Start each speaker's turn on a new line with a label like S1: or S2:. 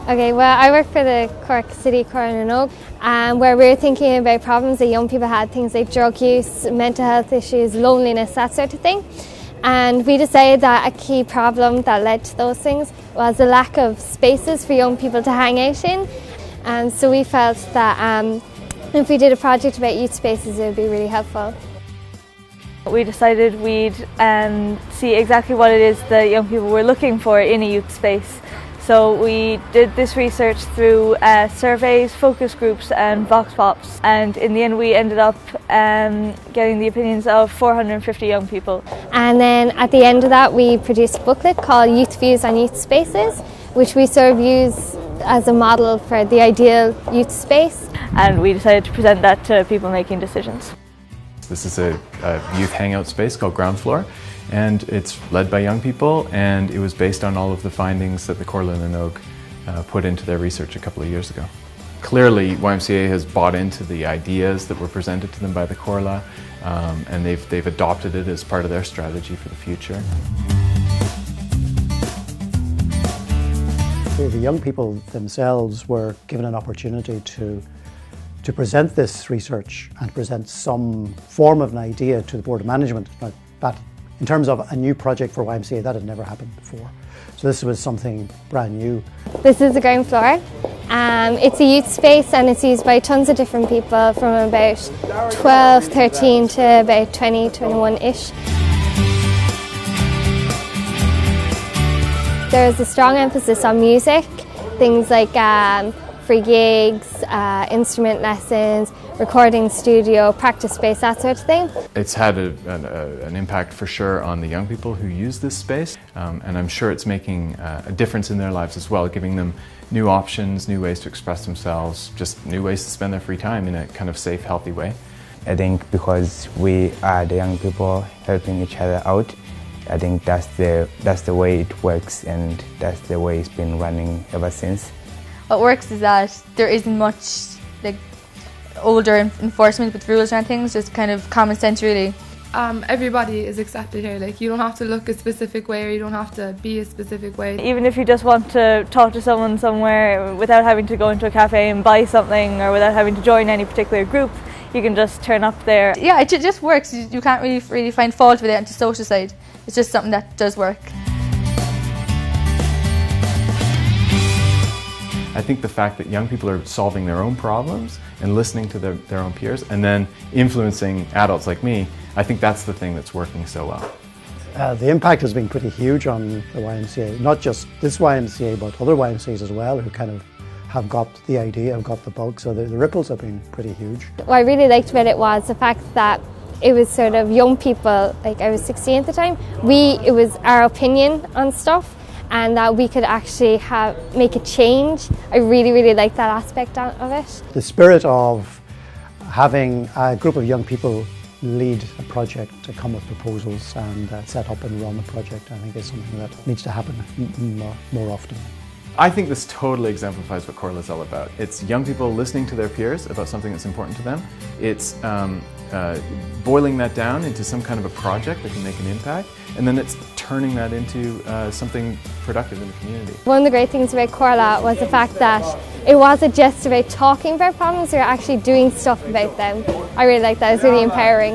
S1: Okay, well, I work for the Cork City Comhairle, where we're thinking about problems that young people had, things like drug use, mental health issues, loneliness, that sort of thing. And we decided that a key problem that led to those things was the lack of spaces for young people to hang out in. And so we felt that if we did a project about youth spaces, it would be really helpful.
S2: We decided we'd see exactly what it is that young people were looking for in a youth space. So we did this research through surveys, focus groups and vox pops, and in the end we ended up getting the opinions of 450 young people.
S1: And then at the end of that we produced a booklet called Youth Views on Youth Spaces, which we sort of use as a model for the ideal youth space.
S2: And we decided to present that to people making decisions.
S3: This is a youth hangout space called GroundFloor, and it's led by young people, and it was based on all of the findings that the Comhairle and Oak put into their research a couple of years ago. Clearly, YMCA has bought into the ideas that were presented to them by the Comhairle, and they've adopted it as part of their strategy for the future.
S4: The young people themselves were given an opportunity to present this research and present some form of an idea to the Board of Management. That, in terms of a new project for YMCA, that had never happened before. So this was something brand new.
S1: This is the ground floor. It's a youth space and it's used by tons of different people from about 12, 13 to about 20, 21-ish. There's a strong emphasis on music, things like free gigs, instrument lessons, recording studio, practice space, that sort of thing.
S3: It's had an impact for sure on the young people who use this space, and I'm sure it's making a difference in their lives as well, giving them new options, new ways to express themselves, just new ways to spend their free time in a kind of safe, healthy way.
S5: I think because we are the young people helping each other out, I think that's the way it works, and that's the way it's been running ever since.
S6: What works is that there isn't much like older enforcement with rules and things, just kind of common sense really.
S7: Everybody is accepted here, like you don't have to look a specific way or you don't have to be a specific way.
S2: Even if you just want to talk to someone somewhere without having to go into a cafe and buy something, or without having to join any particular group, you can just turn up there.
S6: Yeah, it just works. You can't really find fault with it on the social side. It's just something that does work.
S3: I think the fact that young people are solving their own problems and listening to their own peers and then influencing adults like me, I think that's the thing that's working so well.
S4: The impact has been pretty huge on the YMCA, not just this YMCA but other YMCAs as well, who kind of have got the idea, have got the bug, so the ripples have been pretty huge.
S1: What I really liked about it was the fact that it was sort of young people, like I was 16 at the time, it was our opinion on stuff, and that we could actually make a change. I really liked that aspect of it.
S4: The spirit of having a group of young people lead a project, to come with proposals and set up and run a project, I think is something that needs to happen more often.
S3: I think this totally exemplifies what Comhairle is all about. It's young people listening to their peers about something that's important to them. It's boiling that down into some kind of a project that can make an impact, and then it's turning that into something productive in the community.
S1: One of the great things about Comhairle was the fact that it wasn't just about talking about problems, we were actually doing stuff about them. I really liked that, it was really empowering.